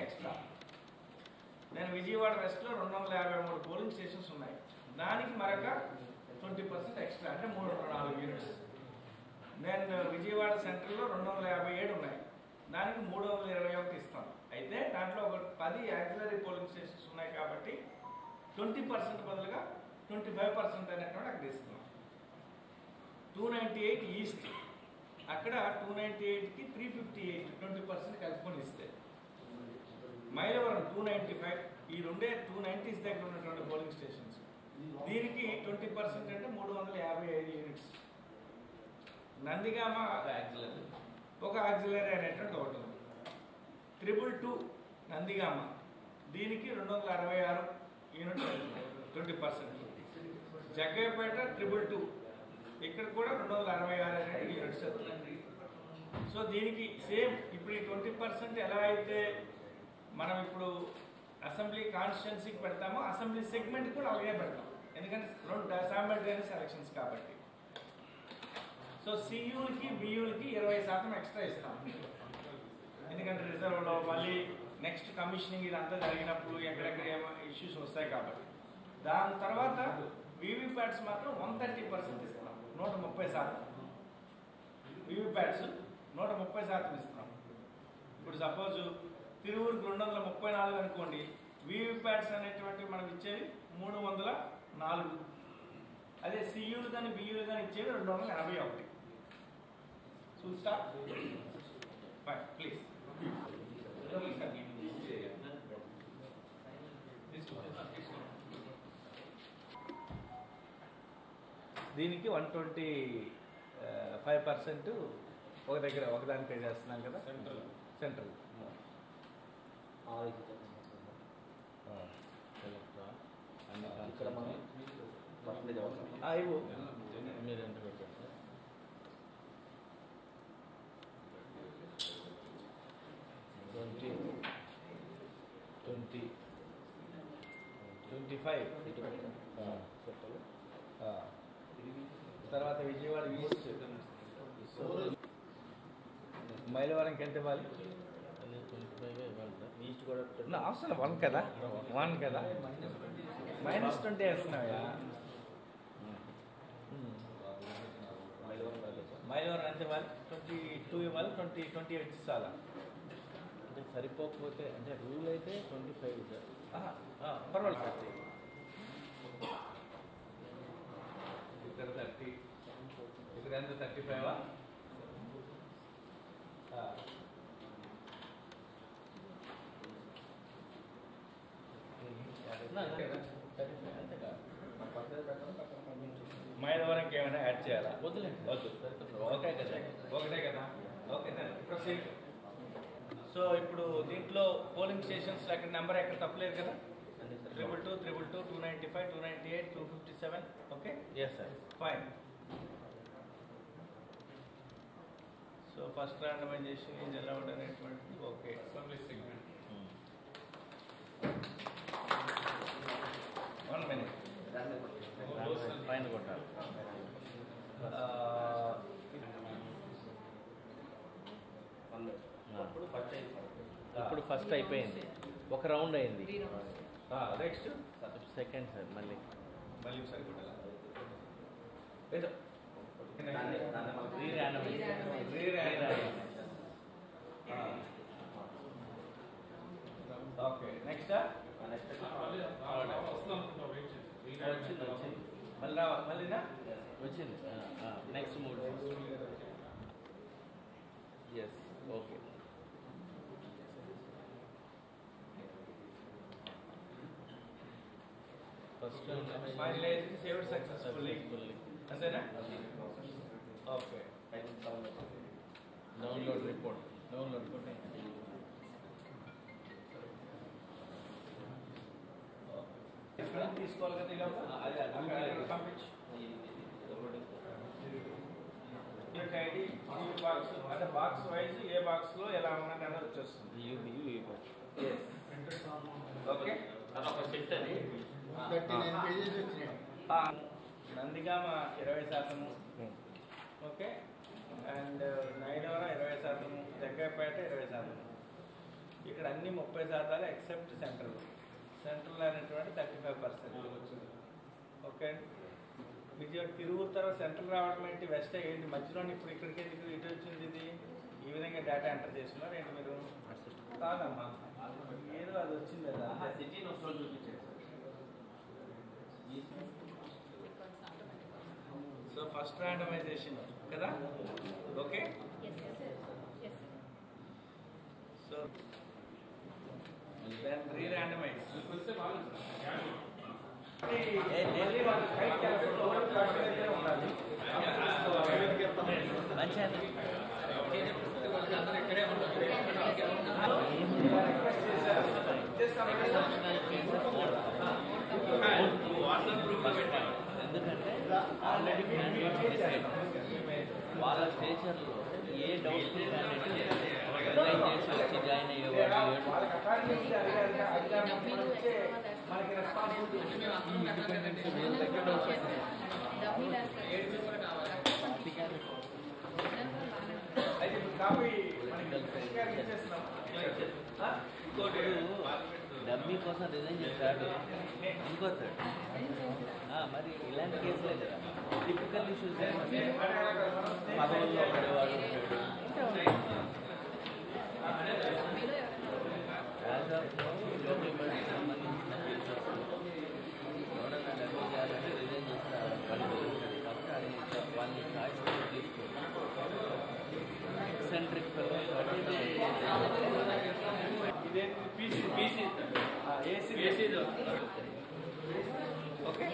Extra. నేను విజయవాడ వెస్ట్లో 253 polling stations ఉన్నాయి, దానికి మరొక 20% ఎక్స్ట్రా, అంటే 304 యూనిట్స్. నేను విజయవాడ సెంట్రల్లో 257 ఉన్నాయి, దానికి 321 ఇస్తాను. అయితే దాంట్లో ఒక 10 యాక్సిలరీ పోలింగ్ స్టేషన్స్ ఉన్నాయి కాబట్టి 20% బదులుగా 25% అనేటువంటి అక్కడ ఇస్తున్నాం. 298 ఈస్ట్, అక్కడ 298కి 358 20% కలుపుకొని ఇస్తే. మైలవరం 295, ఈ రెండే 290s దగ్గర ఉన్నటువంటి పోలింగ్ స్టేషన్స్, దీనికి 20% అంటే 355 యూనిట్స్. నందిగామ ఒక ఆక్సిలరీ అనేటువంటి ఒకటి ఉంది. 222 నందిగామ, దీనికి 266 యూనిట్స్ 20%. జగ్గయ్యపేట 222, ఇక్కడ కూడా 266 అనేది యూనిట్స్ అవుతుంది. సో దీనికి సేమ్ ఇప్పుడు ఈ 20% ఎలా అయితే మనం ఇప్పుడు అసెంబ్లీ కాన్స్టిట్యున్సీకి పెడతామో, అసెంబ్లీ సెగ్మెంట్ కూడా అలాగే పెడతాం, ఎందుకంటే 2 సైమల్టేనియస్ ఎలక్షన్స్ కాబట్టి. సో సియూలకి బియూలకి 20% ఎక్స్ట్రా ఇస్తాం, ఎందుకంటే రిజర్వ్లో మళ్ళీ నెక్స్ట్ కమిషనింగ్ ఇదంతా జరిగినప్పుడు ఎక్కడెక్కడ ఏమో ఇష్యూస్ వస్తాయి కాబట్టి. దాని తర్వాత వీవీప్యాట్స్ మాత్రం 130% ఇస్తున్నాం, 130%. వీవీప్యాట్స్ 130% ఇస్తున్నాం. ఇప్పుడు సపోజ్ తిరువురికి 234 అనుకోండి, వీవీప్యాట్స్ అనేటువంటి మనం ఇచ్చేవి 304. అదే సియూలు కానీ బియూలు కానీ ఇచ్చేవి 281. So start fine please. దీనికి 125% ఒక దగ్గర ఒకదాని పే చేస్తున్నాం కదా, సెంట్రల్ ఇక్కడ మనం ఇవ్వు మీరు ఎంత పెట్టారు సార్? 20, 25 తర్వాత విజయవాడ ఈస్ట్, మైలవరంకి ఎంత ఇవ్వాలి? 25 ఇవ్వాలి సార్. ఈస్ట్ కూడా అవసరం 1 కదా, 1 కదా, -20 వేస్తున్నాయా? మైలవరం ఎంత ఇవ్వాలి? 22 ఇవ్వాలి, 20 వచ్చి చాలా. అంటే సరిపోకపోతే, అంటే రూల్ అయితే 25 సార్. పర్వాలేదు సార్. ఇక్కడ 30, ఇక్కడ ఎంత 35? మైలవరంకి ఏమైనా యాడ్ చేయాలా? వద్దులేండి, వద్దు, ఒకటే కదా, ఒకటే కదా. Okay proceed. సో ఇప్పుడు దీంట్లో పోలింగ్ స్టేషన్స్ అక్కడ నెంబర్ ఎక్కడ తప్పలేదు కదా, 222, 222, 295, 298, 257. Okay, yes sir. Fine. So first randomization is allowed అనేటువంటిది ఓకే. అసెంబ్లీ సెగ్మెంట్ 1 minute పైన కొట్టాలి. ఇప్పుడు ఫస్ట్ అయిపోయింది, ఒక రౌండ్ అయింది. నెక్స్ట్ సెకండ్ సార్, మళ్ళీ సరిపోతా ఓకే. నెక్స్ట్ వచ్చింది మళ్ళీనా వచ్చింది. Next 3. Yes okay. First finalise saved successfully, అంతేనా? ఓకే. డౌన్లోడ్ రిపోర్ట్ తీసుకోవాలి కదా, ఇలా పంపించు. ఐడి బాక్స్ అంటే బాక్స్ వైజ్ ఏ బాక్స్ లో ఎలా ఉన్నది అనేది వచ్చేస్తుంది. Okay. Nandigama 20%, okay, and Mylavaram 20%, Jaggayyapeta 20%. ఇక్కడ అన్ని 30% ఎక్సెప్ట్ సెంట్రల్. సెంట్రల్ అనేటువంటి 35%. ఓకే, విజయవాడ తిరుగురు తర్వాత సెంట్రల్ రావడం ఏంటి, వెస్ట్ ఏంటి, మధ్యలో ఇప్పుడు ఇక్కడికి ఎందుకు ఇటు వచ్చింది ఇది? ఈ విధంగా డేటా ఎంటర్ చేస్తున్నారు ఏంటి మీరు? కాదమ్మా, ఏదో అది వచ్చింది కదా. సో ఫస్ట్ ర్యాండమైజేషన్ కదా. Okay, so then re-randomise. ఎందుకంటే ఆల్రెడీ వాళ్ళ స్టేషన్లో ఏ డౌట్ రిజైన్ చేసి వచ్చి జాయిన్ అయ్యేవాడు డబ్బీ కోసం రిజైన్ చేశాడు ఇంకోసారి. మరి ఇలాంటి కేసులే కదా టిపికల్ ఇష్యూస్. పదవుల్లో పడేవాడు యాజ్ ఆఫ్ లోకల్ బడ్జెట్ సంబంధించిన కేసెస్ ఎవరైనా డబ్బీ చేయాలంటే రిజైన్ చేస్తారు కాబట్టి అది వాళ్ళని చాయిస్ తీసుకోండి. Eccentric okay.